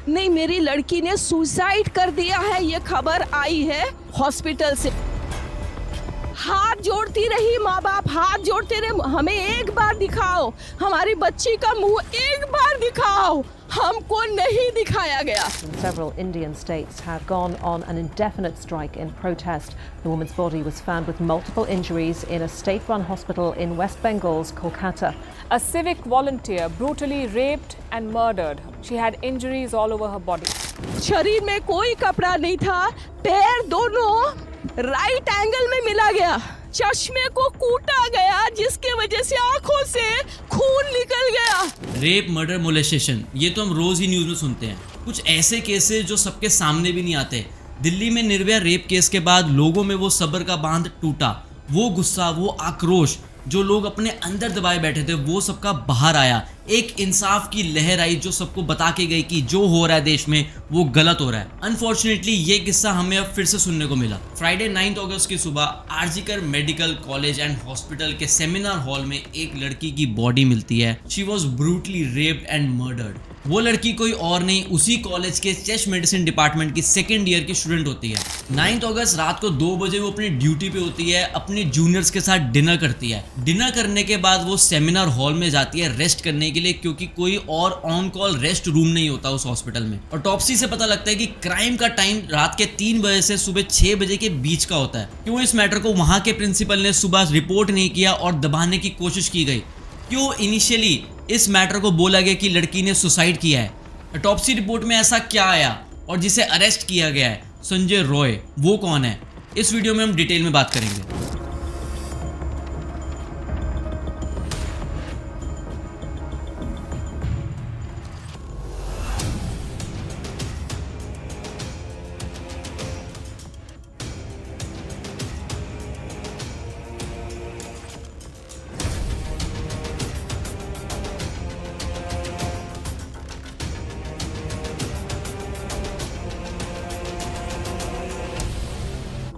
नहीं, मेरी लड़की ने सुसाइड कर दिया है, ये खबर आई है हॉस्पिटल से। हाथ जोड़ती रही, माँ बाप हाथ जोड़ते रहे, हमें एक बार दिखाओ, हमारी बच्ची का मुंह एक बार दिखाओ, हमको नहीं दिखाया गया। Several Indian states have gone on an indefinite strike in protest. The woman's body was found with multiple injuries in a state-run hospital in West Bengal's Kolkata. A civic volunteer brutally raped and murdered. She had injuries all over her body. शरीर में कोई कपड़ा नहीं था, पैर दोनों right angle में मिला गया, चश्मे को कूटा गया जिसके वजह से आंखों से खून निकल गया। रेप, मर्डर, मोलेस्टेशन, ये तो हम रोज ही न्यूज में सुनते हैं। कुछ ऐसे केसेस जो सबके सामने भी नहीं आते। दिल्ली में निर्भया रेप केस के बाद लोगों में वो सब्र का बांध टूटा, वो गुस्सा, वो आक्रोश जो लोग अपने अंदर दबाए बैठे थे, वो सबका बाहर आया। एक इंसाफ की लहर आई जो सबको बता के गई कि जो हो रहा है देश में वो गलत हो रहा है। अनफॉर्चुनेटली ये किस्सा हमें अब फिर से सुनने को मिला। फ्राइडे 9 अगस्त की सुबह RG Kar medical college and hospital के सेमिनार हॉल में एक लड़की की बॉडी मिलती है। She was brutally raped and murdered. वो लड़की कोई और नहीं, उसी कॉलेज के चेस्ट मेडिसिन डिपार्टमेंट की सेकेंड ईयर की स्टूडेंट होती है। 9 अगस्त रात को 2 बजे वो अपनी ड्यूटी पे होती है, अपने जूनियर्स के साथ डिनर करती है। डिनर करने के बाद वो सेमिनार हॉल में जाती है रेस्ट करने के लिए, क्योंकि कोई और ऑन कॉल रेस्ट रूम नहीं होता उस हॉस्पिटल में। ऑटोप्सी से पता लगता है कि क्राइम का टाइम रात के 3 बजे से सुबह 6 बजे के बीच का होता है। क्यों इस मैटर को वहां के प्रिंसिपल ने सुबह रिपोर्ट नहीं किया और दबाने की कोशिश की गई? क्यों इनिशियली इस मैटर को बोला गया कि लड़की ने सुसाइड किया है? ऑटोप्सी रिपोर्ट में ऐसा क्या आया और जिसे अरेस्ट किया गया है? संजय रॉय वो कौन है? इस वीडियो में हम डिटेल में बात करेंगे।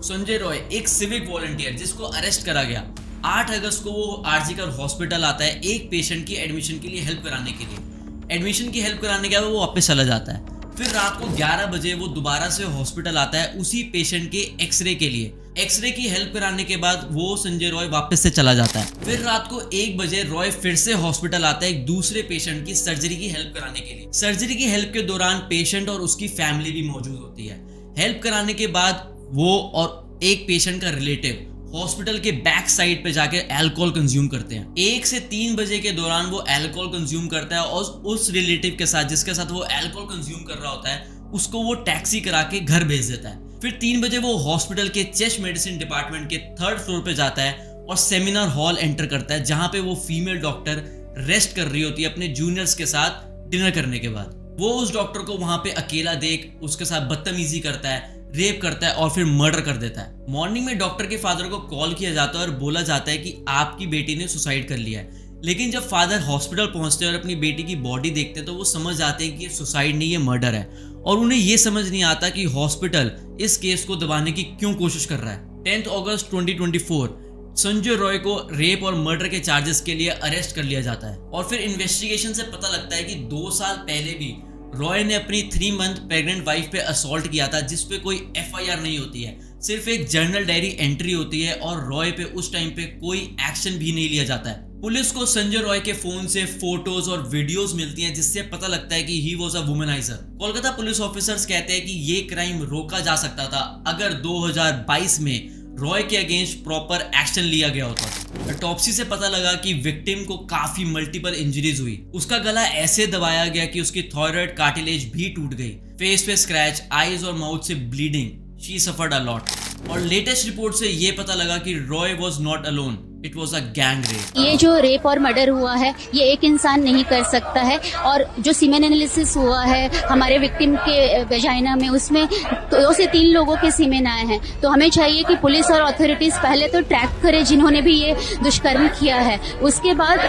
संजय रॉय एक सिविक वॉलंटियर जिसको अरेस्ट करा गया। 8 अगस्त को वो आरजीकर हॉस्पिटल आता है एक पेशेंट की एडमिशन के लिए हेल्प कराने के लिए। एडमिशन की हेल्प कराने के बाद वो वापस चला जाता है। फिर रात को 11 बजे वो दोबारा से हॉस्पिटल आता है उसी पेशेंट के एक्सरे के लिए। एक्सरे की हेल्प कराने के बाद वो संजय रॉय वापस से चला जाता है। फिर रात को 1 बजे रॉय फिर से हॉस्पिटल आता है एक दूसरे पेशेंट की सर्जरी की हेल्प कराने के लिए। सर्जरी की हेल्प के दौरान पेशेंट और उसकी फैमिली भी मौजूद होती है। हेल्प कराने के बाद वो और एक पेशेंट का रिलेटिव हॉस्पिटल के बैक साइड पे जाके अल्कोहल कंज्यूम करते हैं। 1 से 3 बजे के दौरान वो अल्कोहल कंज्यूम करता है और उस रिलेटिव के साथ जिसके साथ वो अल्कोहल कंज्यूम कर रहा होता है उसको वो टैक्सी करा के घर भेज देता है। फिर 3 बजे वो हॉस्पिटल के चेस्ट मेडिसिन डिपार्टमेंट के 3rd फ्लोर पे जाता है और सेमिनार हॉल एंटर करता है जहां पे वो फीमेल डॉक्टर रेस्ट कर रही होती है अपने जूनियर्स के साथ डिनर करने के बाद। वो उस डॉक्टर को वहां पे अकेला देख उसके साथ बदतमीजी करता है, रेप करता है और फिर मर्डर कर देता है। मॉर्निंग में डॉक्टर के फादर को कॉल किया जाता है और बोला जाता है कि आपकी बेटी ने सुसाइड कर लिया है। लेकिन जब फादर हॉस्पिटल पहुंचते हैं और अपनी बेटी की बॉडी देखते हैं तो वो समझ जाते हैं कि ये सुसाइड नहीं, ये मर्डर है। और उन्हें ये समझ नहीं आता कि हॉस्पिटल इस केस को दबाने की क्यों कोशिश कर रहा है। 10 अगस्त 2024 संजय रॉय को रेप और मर्डर के चार्जेस के लिए अरेस्ट कर लिया जाता है। और फिर इन्वेस्टिगेशन से पता लगता है कि 2 साल पहले भी रॉय ने अपनी 3 मंथ प्रेग्नेंट वाइफ पे असॉल्ट किया था जिसपे कोई एफआईआर नहीं होती है, सिर्फ एक जर्नल डायरी एंट्री होती है और रॉय पे उस टाइम पे कोई एक्शन भी नहीं लिया जाता है। पुलिस को संजय रॉय के फोन से फोटोज और वीडियोस मिलती हैं जिससे पता लगता है कि he was a womaniser. Kolkata police officers कहते हैं कि ये क्राइम रोका जा सकता था अगर 2022 में रॉय के अगेंस्ट प्रॉपर एक्शन लिया गया होता। ऑटोप्सी से पता लगा कि विक्टिम को काफी मल्टीपल इंजरीज हुई। उसका गला ऐसे दबाया गया कि उसकी थायराइड कार्टिलेज भी टूट गई। फेस पे स्क्रैच, आईज और माउथ से bleeding, she suffered a lot. और लेटेस्ट रिपोर्ट से ये पता लगा कि Roy was not alone, it was a gang rape. ये जो रेप और मर्डर हुआ है ये एक इंसान नहीं कर सकता है। और जो सीमेन एनालिसिस हुआ है हमारे विक्टिम के वेजाइना में, उसमें 2 से 3 लोगों के सीमेन आए हैं। तो हमें चाहिए कि पुलिस और अथॉरिटीज पहले तो ट्रैक करे जिन्होंने भी ये दुष्कर्म किया है, उसके बाद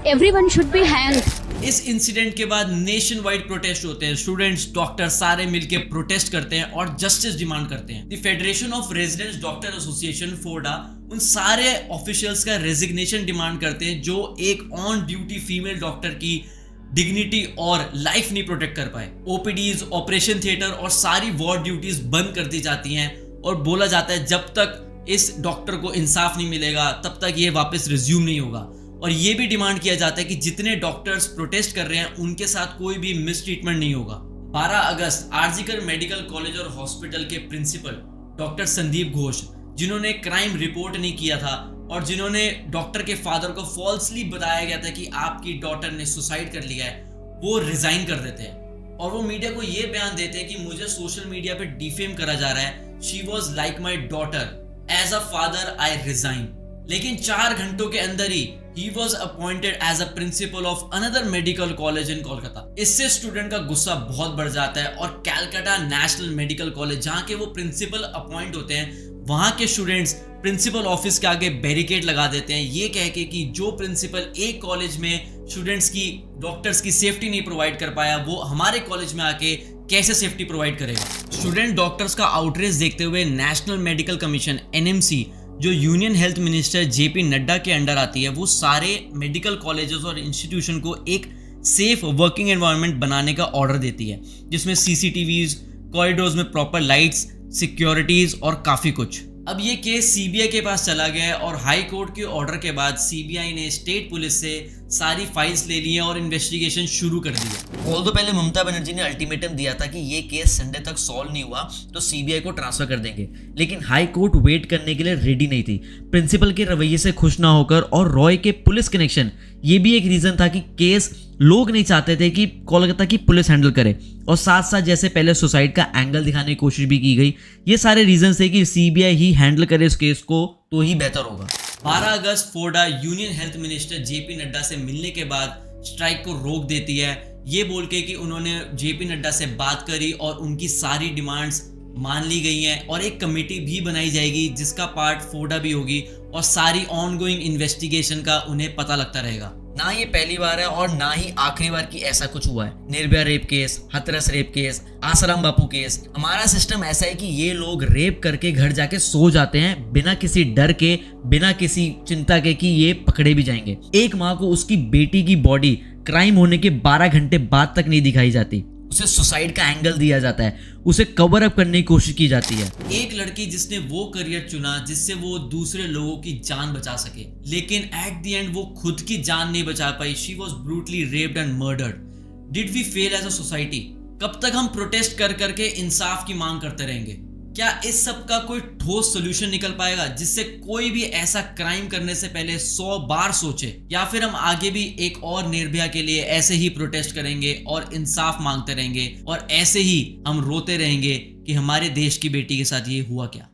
एवरीवन शुड बी हैंग्ड। इस इंसिडेंट के बाद नेशन वाइड प्रोटेस्ट होते हैं। स्टूडेंट्स, डॉक्टर सारे मिलकर प्रोटेस्ट करते हैं और जस्टिस डिमांड करते हैं। The federation of residents doctor association फोडा उन सारे ऑफिशियल्स का रेजिग्नेशन डिमांड करते हैं जो एक ऑन ड्यूटी फीमेल डॉक्टर की डिग्निटी और लाइफ नहीं प्रोटेक्ट कर पाए। ओपीडीज, ऑपरेशन थिएटर और सारी वार्ड ड्यूटीज बंद कर दी जाती हैं और बोला जाता है जब तक इस डॉक्टर को इंसाफ नहीं मिलेगा तब तक ये वापस रिज्यूम नहीं होगा। और ये भी डिमांड किया जाता है कि जितने डॉक्टर्स प्रोटेस्ट कर रहे हैं उनके साथ कोई भी मिसट्रीटमेंट नहीं होगा। 12 अगस्त आरजीकर मेडिकल कॉलेज और हॉस्पिटल के प्रिंसिपल डॉक्टर संदीप घोष, जिन्होंने क्राइम रिपोर्ट नहीं किया था और जिन्होंने डॉक्टर के फादर को फॉल्सली बताया गया था कि आपकी डॉटर ने सुसाइड कर लिया है, वो रिजाइन कर देते हैं और वो मीडिया को ये बयान देते हैं कि मुझे सोशल मीडिया पे डिफेम करा जा रहा है, she was like my daughter, as a father I resign. लेकिन 4 घंटों के अंदर ही he was appointed as a principal of another medical college in Kolkata. इससे स्टूडेंट का गुस्सा बहुत बढ़ जाता है और कैलकाटा नेशनल मेडिकल कॉलेज जहाँ के वो प्रिंसिपल अपॉइंट होते हैं, वहाँ के स्टूडेंट्स प्रिंसिपल ऑफिस के आगे बैरिकेड लगा देते हैं ये कह के कि जो प्रिंसिपल एक कॉलेज में स्टूडेंट्स की, डॉक्टर्स की सेफ्टी नहीं प्रोवाइड कर पाया, वो हमारे कॉलेज में आके कैसे सेफ्टी प्रोवाइड करेगा। स्टूडेंट डॉक्टर्स का आउटरीच देखते हुए नेशनल मेडिकल कमीशन NMC, जो union health minister JP Nadda के अंडर आती है, वो सारे मेडिकल कॉलेजेस और इंस्टीट्यूशन को एक सेफ वर्किंग एनवायरनमेंट बनाने का ऑर्डर देती है, जिसमें CCTVs, कॉरिडोर्स में प्रॉपर लाइट्स, सिक्योरिटीज और काफ़ी कुछ। अब ये केस CBI के पास चला गया है और हाई कोर्ट के ऑर्डर के बाद CBI ने स्टेट पुलिस से सारी फाइल्स ले ली हैं और इन्वेस्टिगेशन शुरू कर दी है। ऑल्दो पहले ममता बनर्जी ने अल्टीमेटम दिया था कि ये केस संडे तक सॉल्व नहीं हुआ तो CBI को ट्रांसफर कर देंगे, लेकिन हाई कोर्ट वेट करने के लिए रेडी नहीं थी। प्रिंसिपल के रवैये से खुश ना होकर और रॉय के पुलिस कनेक्शन, ये भी एक रीजन था कि केस लोग नहीं चाहते थे कि कोलकाता की पुलिस हैंडल करे, और साथ साथ जैसे पहले सुसाइड का एंगल दिखाने की कोशिश भी की गई। ये सारे रीजन थे कि CBI ही हैंडल करे इस केस को तो ही बेहतर होगा। 12 अगस्त फोर्डा union health minister JP Nadda से मिलने के बाद स्ट्राइक को रोक देती है, ये बोल के कि उन्होंने JP नड्डा से बात करी और उनकी सारी डिमांड्स मान ली गई हैं और एक कमेटी भी बनाई जाएगी जिसका पार्ट फोर्डा भी होगी और सारी ऑनगोइंग इन्वेस्टिगेशन का उन्हें पता लगता रहेगा। ना ये पहली बार है और ना ही आखिरी बार कि ऐसा कुछ हुआ है। Nirbhaya rape case, Hathras rape case, Asaram Bapu case, हमारा सिस्टम ऐसा है कि ये लोग रेप करके घर जाके सो जाते हैं बिना किसी डर के, बिना किसी चिंता के कि ये पकड़े भी जाएंगे। एक माँ को उसकी बेटी की बॉडी क्राइम होने के 12 घंटे बाद तक नहीं दिखाई जाती, उसे सुसाइड का एंगल दिया जाता है, उसे कवर अप करने की कोशिश की जाती है। एक लड़की जिसने वो करियर चुना जिससे वो दूसरे लोगों की जान बचा सके, लेकिन एट द एंड वो खुद की जान नहीं बचा पाई। She was brutally raped and murdered. Did we fail as a society? कब तक हम प्रोटेस्ट कर करके इंसाफ की मांग करते रहेंगे? क्या इस सब का कोई ठोस सोल्यूशन निकल पाएगा जिससे कोई भी ऐसा क्राइम करने से पहले 100 बार सोचे? या फिर हम आगे भी एक और निर्भया के लिए ऐसे ही प्रोटेस्ट करेंगे और इंसाफ मांगते रहेंगे और ऐसे ही हम रोते रहेंगे कि हमारे देश की बेटी के साथ ये हुआ क्या?